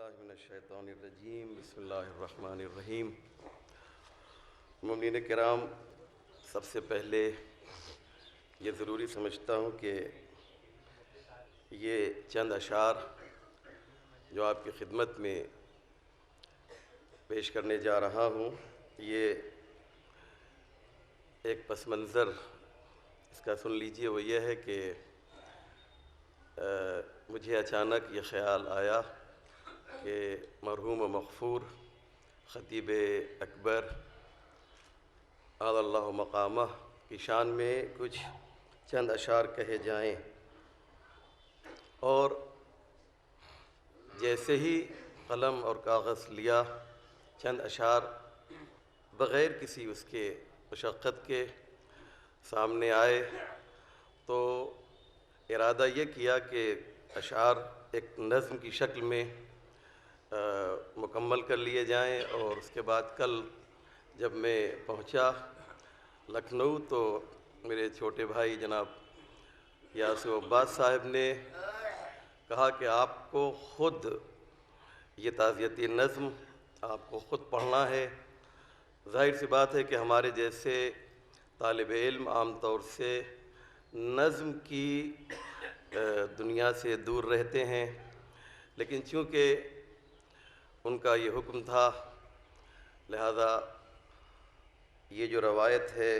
باللہ من الشیطان الرجیم بسم اللہ الرحمن الرحیم۔ مومنین کرام، سب سے پہلے یہ ضروری سمجھتا ہوں کہ یہ چند اشعار جو آپ کی خدمت میں پیش کرنے جا رہا ہوں، یہ ایک پس منظر اس کا سن لیجئے۔ وہ یہ ہے کہ مجھے اچانک یہ خیال آیا کہ مرحوم و مغفور خطیب اکبر اعلی اللہ مقامہ کی شان میں کچھ چند اشعار کہے جائیں، اور جیسے ہی قلم اور کاغذ لیا چند اشعار بغیر کسی اس کے مشقت کے سامنے آئے، تو ارادہ یہ کیا کہ اشعار ایک نظم کی شکل میں مکمل کر لیے جائیں۔ اور اس کے بعد کل جب میں پہنچا لکھنؤ تو میرے چھوٹے بھائی جناب یاسر عباس صاحب نے کہا کہ آپ کو خود یہ تعزیتی نظم آپ کو خود پڑھنا ہے۔ ظاہر سی بات ہے کہ ہمارے جیسے طالب علم عام طور سے نظم کی دنیا سے دور رہتے ہیں، لیکن چونکہ ان کا یہ حکم تھا، لہذا یہ جو روایت ہے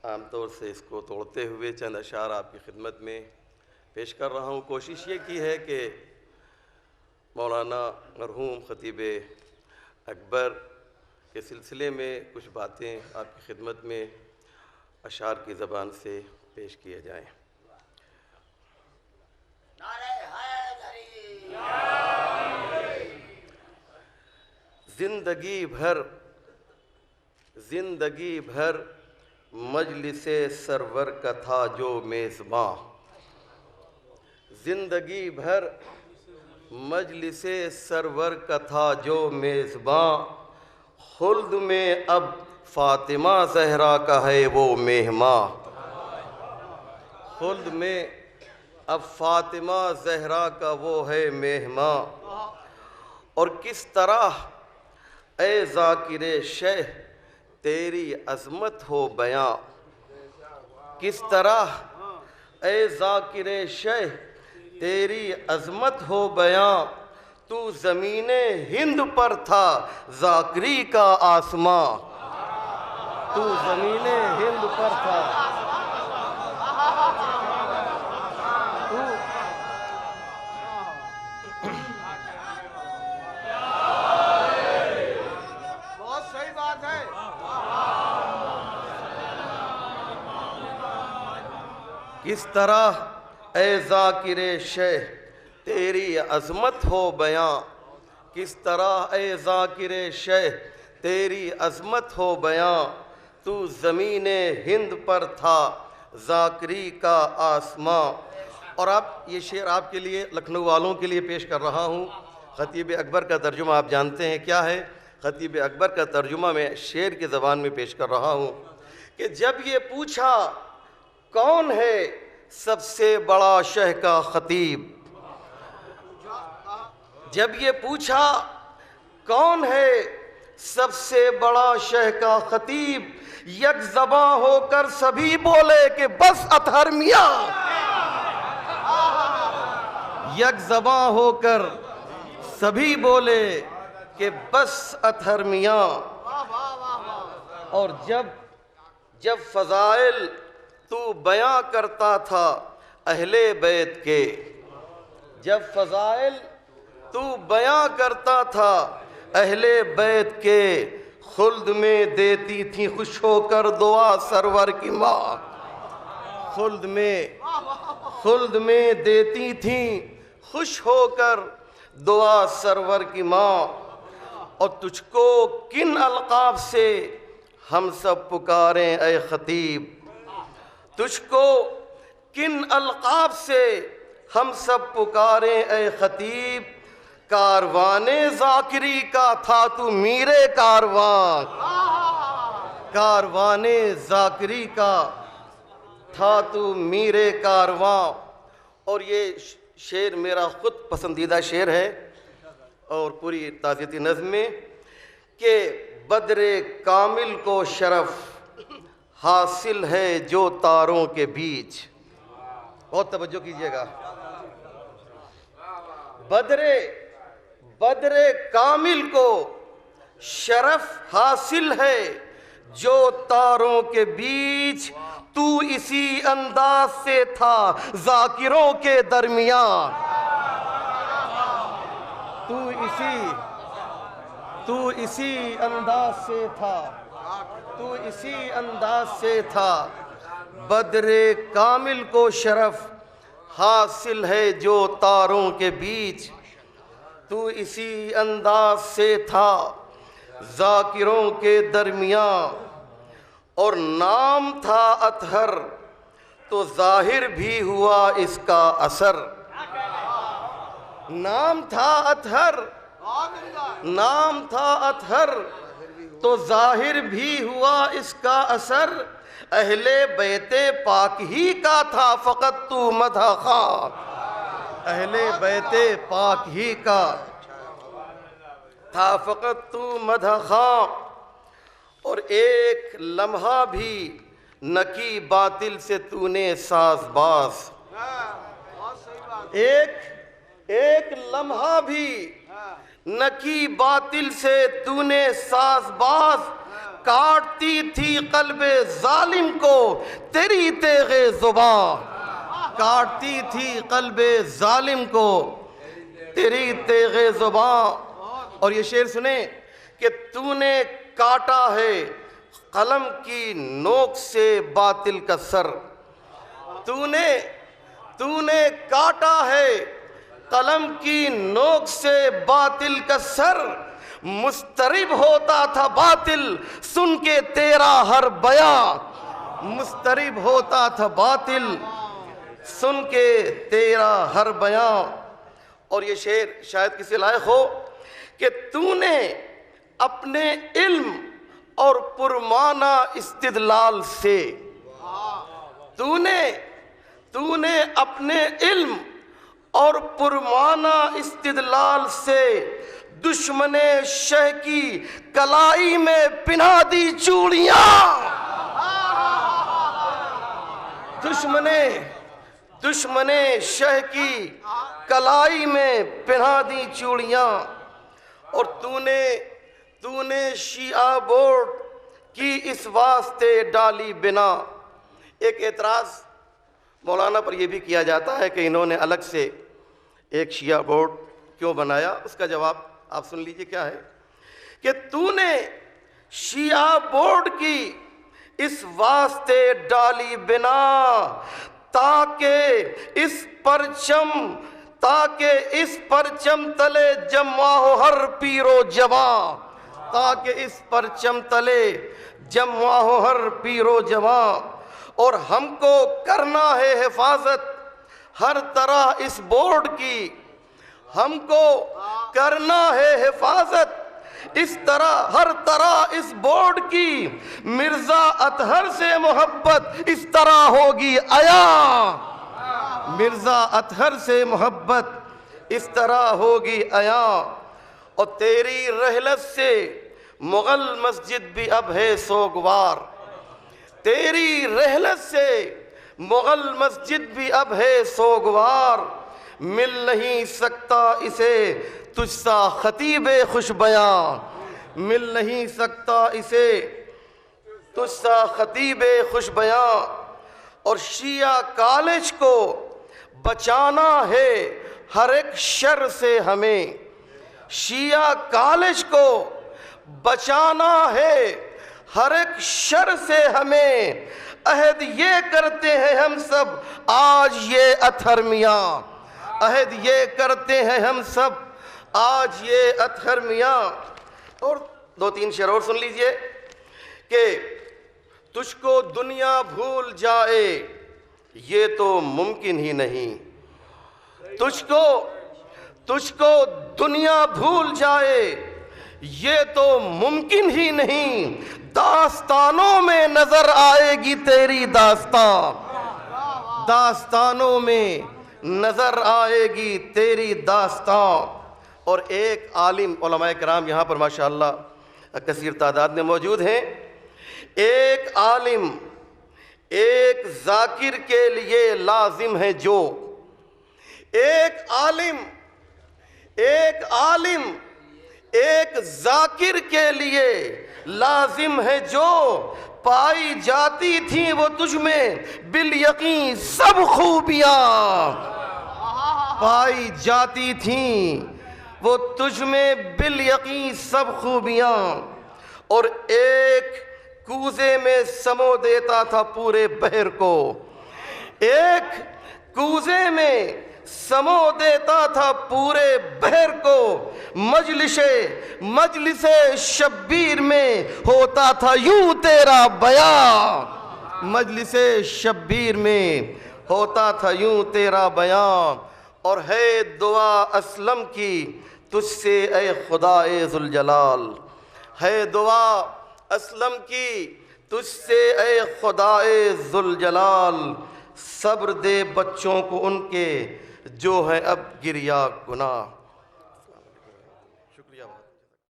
عام طور سے اس کو توڑتے ہوئے چند اشعار آپ کی خدمت میں پیش کر رہا ہوں۔ کوشش یہ کی ہے کہ مولانا مرحوم خطیب اکبر کے سلسلے میں کچھ باتیں آپ کی خدمت میں اشعار کی زبان سے پیش کیے جائیں۔ زندگی بھر مجلس سرور کا تھا جو میزباں، زندگی بھر مجلس سرور کا تھا جو میزباں، خلد میں اب فاطمہ زہرا کا ہے وہ مہماں، خلد میں اب فاطمہ زہرا کا وہ ہے مہماں۔ اور کس طرح اے ذاکر شہ تیری عظمت ہو بیاں، کس طرح اے ذاکر شہ تیری عظمت ہو بیاں، تو زمین ہند پر تھا ذاکری کا آسماں، تو زمین ہند پر تھا کس طرح اے ذاکر شہ تیری عظمت ہو بیاں، کس طرح اے ذاکر شہ تیری عظمت ہو بیاں، تو زمین ہند پر تھا ذاکری کا آسماں۔ اور یہ شعر آپ کے لیے لکھنؤ والوں کے لیے پیش کر رہا ہوں۔ خطیب اکبر کا ترجمہ آپ جانتے ہیں کیا ہے۔ خطیب اکبر کا ترجمہ میں شعر کی زبان میں پیش کر رہا ہوں کہ جب یہ پوچھا کون ہے سب سے بڑا شہ کا خطیب، جب یہ پوچھا کون ہے سب سے بڑا شہ کا خطیب، یک زباں ہو کر سبھی بولے کہ بس اطہر میاں، یک زباں ہو کر سبھی بولے کہ بس اطہر میاں۔ اور جب فضائل تو بیاں کرتا تھا اہل بیت کے، جب فضائل تو بیاں کرتا تھا اہل بیت کے، خلد میں دیتی تھی خوش ہو کر دعا سرور کی ماں، خلد میں دیتی تھی خوش ہو کر دعا سرور کی ماں۔ اور تجھ کو کن القاب سے ہم سب پکاریں اے خطیب، تجھ کو کن القاب سے ہم سب پکاریں اے خطیب، کاروان ذاکری کا تھا تو میر کاروان، کاروان ذاکری کا تھا تو میر کاروان۔ اور یہ شعر میرا خود پسندیدہ شعر ہے، اور پوری تعزیتی نظم میں کہ بدر کامل کو شرف حاصل ہے جو تاروں کے بیچ. بہت توجہ کیجئے گا. بدر کامل کو شرف حاصل ہے جو تاروں کے بیچ. تو اسی انداز سے تھا ذاکروں کے درمیان. تو اسی انداز سے تھا. تو اسی انداز سے تھا. بدر کامل کو شرف حاصل ہے جو تاروں کے بیچ. تو اسی انداز سے تھا ذاکروں کے درمیان. اور نام تھا اطہر تو ظاہر بھی ہوا اس کا اثر. نام تھا اطہر تو ظاہر بھی ہوا اس کا اثر. اہل بیت پاک ہی کا تھا فقط تو مدح خواں. اہل بیت پاک ہی کا تھا فقط تو مدح خواں. اور ایک لمحہ بھی نہ کی باطل سے تو نے ساز باز. ایک لمحہ بھی نہ کی باطل سے تو نے ساز باز. کاٹتی تھی قلب ظالم کو تیری تیغ زباں. کاٹتی تھی قلب ظالم کو تیری تیغ زباں. اور یہ شعر سنیں کہ تو نے کاٹا ہے قلم کی نوک سے باطل کا سر. تو نے کاٹا ہے قلم کی نوک سے باطل کا سر. مضطرب ہوتا تھا باطل سن کے تیرا ہر بیان. مضطرب ہوتا تھا باطل سن کے تیرا ہر بیان. اور یہ شعر شاید کسی لائق ہو کہ تو نے اپنے علم اور پرمانہ استدلال سے. تو نے اپنے علم اور پرمانہ استدلال سے دشمن شہ کی کلائی میں پہنا دی چوڑیاں. دشمن شہ کی کلائی میں پہنا دی چوڑیاں. اور تو نے شیعہ بورڈ کی اس واسطے ڈالی بنا. ایک اعتراض مولانا پر یہ بھی کیا جاتا ہے کہ انہوں نے الگ سے ایک شیعہ بورڈ کیوں بنایا. اس کا جواب آپ سن لیجئے کیا ہے کہ تو نے شیعہ بورڈ کی اس واسطے ڈالی بنا تاکہ اس پرچم تلے جمع ہو ہر پیر و جواں. تاکہ اس پرچم تلے جمع ہو ہر پیر و جواں. اور ہم کو کرنا ہے حفاظت ہر طرح اس بورڈ کی. ہم کو کرنا ہے حفاظت ہر طرح اس بورڈ کی. مرزا اطہر سے محبت اس طرح ہوگی عیاں. مرزا اطہر سے محبت اس طرح ہوگی عیاں. اور تیری رحلت سے مغل مسجد بھی اب ہے سوگوار. تیری رحلت سے مغل مسجد بھی اب ہے سوگوار. مل نہیں سکتا اسے تجھ سا خطیب خوش بیاں. مل نہیں سکتا اسے تجھ سا خطیب خوش بیاں. اور شیعہ کالج کو بچانا ہے ہر ایک شر سے ہمیں. شیعہ کالج کو بچانا ہے ہر ایک شر سے ہمیں. عہد یہ کرتے ہیں ہم سب آج یہ اطہر میاں. عہد یہ کرتے ہیں ہم سب آج یہ اطہر میاں. اور دو تین شعر اور سن لیجئے کہ تجھ کو دنیا بھول جائے یہ تو ممکن ہی نہیں. تجھ کو دنیا بھول جائے یہ تو ممکن ہی نہیں. داستانوں میں نظر آئے گی تیری داستان. داستانوں میں نظر آئے گی تیری داستان. اور ایک عالم، علماء کرام یہاں پر ماشاءاللہ کثیر تعداد میں موجود ہیں، ایک عالم ایک ذاکر کے لیے لازم ہے جو، ایک عالم ایک ذاکر کے لیے لازم ہے جو، پائی جاتی تھی وہ تجھ میں بالیقین سب خوبیاں، پائی جاتی تھیں وہ تجھ میں بالیقین سب خوبیاں، اور ایک کوزے میں سمو دیتا تھا پورے بحر کو، ایک کوزے میں سمو دیتا تھا پورے بحر کو، مجلس شبیر میں ہوتا تھا یوں تیرا بیان، مجلس شبیر میں ہوتا تھا یوں تیرا بیان، اور ہے دعا اسلم کی تجھ سے اے خدائے ذوالجلال، ہے دعا اسلم کی تجھ سے اے خدائے ذوالجلال، صبر دے بچوں کو ان کے جو ہے اب گریا گناہ۔